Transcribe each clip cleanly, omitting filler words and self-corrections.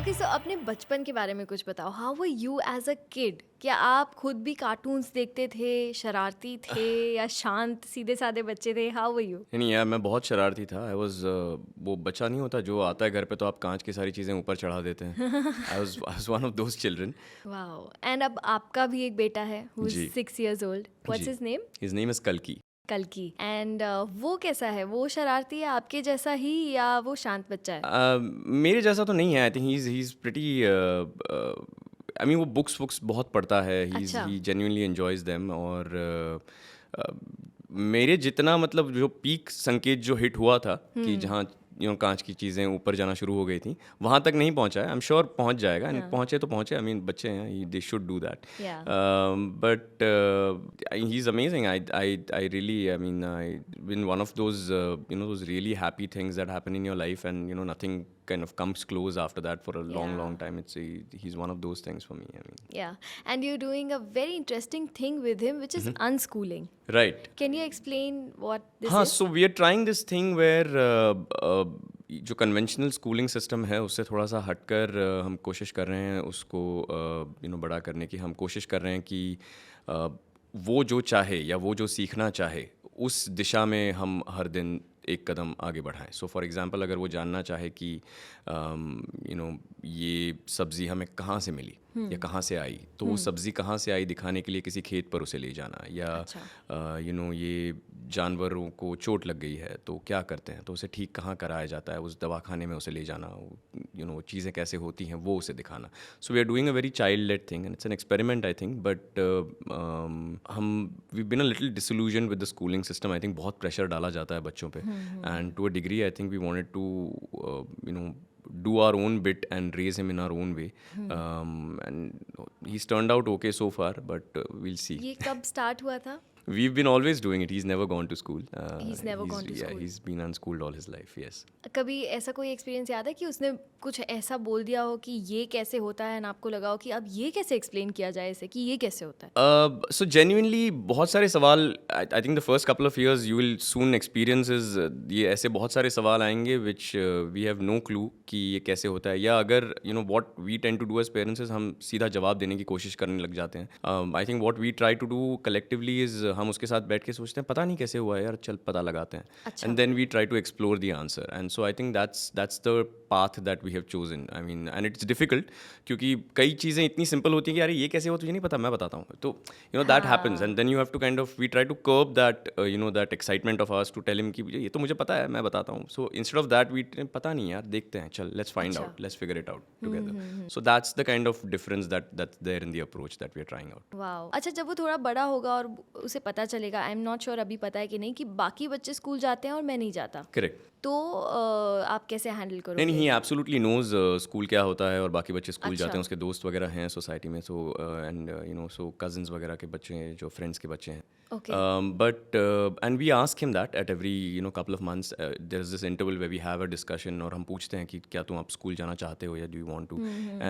Okay, सो अपने बचपन के बारे में कुछ बताओ. How were you as a kid? क्या आप खुद भी कार्टून्स देखते थे, शरारती थे या शांत सीधे साधे बच्चे थे? How were you? नहीं यार, मैं बहुत शरारती था। आई वाज़ वो बच्चा नहीं होता जो आता है घर पे तो आप कांच की सारी चीज़ें ऊपर चढ़ा देते हैं। I was one of those children. Wow. And अब आपका भी एक बेटा है who is ji, 6 years old. What's ji. His name? His name is कल्कि। कल्कि. एंड वो कैसा है? वो शरारती है आपके जैसा ही या वो शांत बच्चा है? मेरे जैसा तो नहीं है। I think he is pretty I mean वो बुक्स बहुत पढ़ता है। अच्छा. ही जेन्युइनली एन्जॉयज़ देम और अ, मेरे जितना मतलब जो पीक संकेत जो हिट हुआ था कि जहाँ कांच की चीज़ें ऊपर जाना शुरू हो गई थी, वहाँ तक नहीं पहुँचा है। आई एम श्योर पहुँच जाएगा एंड हाँ. पहुँचे तो पहुँचे। आई मीन बच्चे हैं, दे शुड डू दैट। या. But he's amazing. I really, I mean, I been one of those, those really happy things that happen in your life, and nothing kind of comes close after that for a long, Yeah. long time. He's one of those things for me. I mean, Yeah. And you're doing a very interesting thing with him, which is unschooling. right. Can you explain what this हाँ, is? so we are trying this thing where जो conventional schooling system है उससे थोड़ा सा हटकर हम कोशिश कर रहे हैं उसको बड़ा करने की। हम कोशिश कर रहे हैं कि वो जो चाहे या वो जो सीखना चाहे उस दिशा में हम हर दिन एक कदम आगे बढ़ाएं। सो फॉर एग्जांपल अगर वो जानना चाहे कि ये सब्ज़ी हमें कहाँ से मिली या कहाँ से आई, तो वो सब्ज़ी कहाँ से आई दिखाने के लिए किसी खेत पर उसे ले जाना, या अच्छा. ये जानवरों को चोट लग गई है तो क्या करते हैं, तो उसे ठीक कहाँ कराया जाता है, उस दवाखाने में उसे ले जाना, वो चीज़ें कैसे होती हैं वो उसे दिखाना. So we are doing a very child led thing and it's an experiment I think. But um we been a little disillusion with the schooling system. I think बहुत प्रेशर डाला जाता है बच्चों पे and to a degree I think we wanted to do our own bit and raise him in our own way. And he's turned out okay so far, but we'll see. ये कब start हुआ था? We've been always doing it. He's never gone to school. He's never gone to school. He's been unschooled all his life, yes. कभी ऐसा कोई experience याद है कि उसने कुछ ऐसा बोल दिया हो कि ये कैसे होता है, ना आपको लगा हो कि अब ये कैसे एक्सप्लेन किया जाए इसे कि ये कैसे होता है? So genuinely बहुत सारे सवाल, I think the first couple of years you will soon experience is ये ऐसे बहुत सारे सवाल आएंगे which we have no clue कि ये कैसे होता है, या अगर what we tend to do as parents is हम सीधा जवाब देने की कोशिश करने लग जाते हैं. I think what we try to do collectively is हम उसके साथ बैठ के सोचते हैं पता नहीं कैसे हुआ है यार, चल पता लगाते हैं. अच्छा. And then we try to explore the answer. And so I think that's the path that we have chosen. I mean, and it's difficult क्योंकि कई चीज़ें इतनी सिंपल होती हैं कि यार ये कैसे हुआ तुझे नहीं पता, मैं बताता हूँ. तो that happens and then you have to kind of, we try to curb that that excitement of ours to tell him कि ये तो मुझे पता है, मैं बताता हूँ. So instead of that we पता नहीं यार, देखते हैं, चल let's find out, let's figure it out together. So that's the kind of difference that's there in the approach that we are trying out. Wow. अच्छा, जब वो थोड़ा बड़ा होगा और उसे पता चलेगा, आई एम नॉट श्योर अभी पता है कि नहीं, कि बाकी बच्चे स्कूल जाते हैं और मैं नहीं जाता, Correct. तो आप कैसे हैंडल करोगे? नहीं, ही एब्सोल्युटली नोज स्कूल क्या होता है और बाकी बच्चे स्कूल अच्छा. जाते हैं, उसके दोस्त वगैरह हैं सोसाइटी में. सो एंड सो कजन्स वगैरह के बच्चे हैं, जो फ्रेंड्स के बच्चे हैं. Okay. But and we ask him that at every couple of months there's this interval where we have a discussion और हम पूछते हैं कि क्या तुम आप स्कूल जाना चाहते हो या do you want to,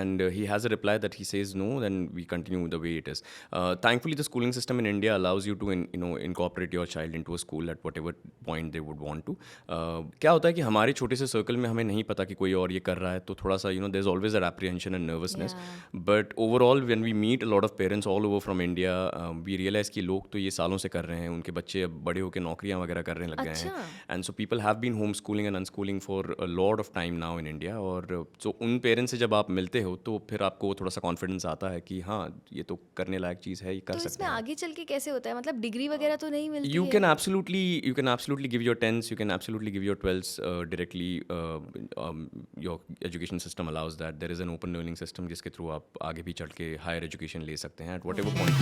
and he has a reply that he says no, then we continue the way it is. Thankfully the schooling system in India allows you to incorporate your child into a school at whatever point they would want to. क्या होता है कि हमारे छोटे से circle में हमें नहीं पता कि कोई और ये कर रहा है, तो थोड़ा सा there's always that apprehension and nervousness. But overall when we meet a lot of parents all over from India, we realize कि लोग तो ये सालों से कर रहे हैं, उनके बच्चे अब बड़े होकर नौकरियां वगैरह करने लग गए हैं. And so people have been home schooling and unschooling for a lot of time now in India. और सो उन पेरेंट्स से जब आप मिलते हो तो फिर आपको थोड़ा सा कॉन्फिडेंस आता है कि हाँ ये तो करने लायक चीज़ है, ये कर तो सकते इसमें हैं. आगे चल के कैसे होता है? मतलब डिग्री वगैरह तो नहीं मिलती You है? can absolutely give your 10s, you can absolutely give your 12s directly. Your education system allows that. There is an open learning system जिसके थ्रू आप आगे भी चढ़ के हायर एजुकेशन ले सकते हैं at whatever point.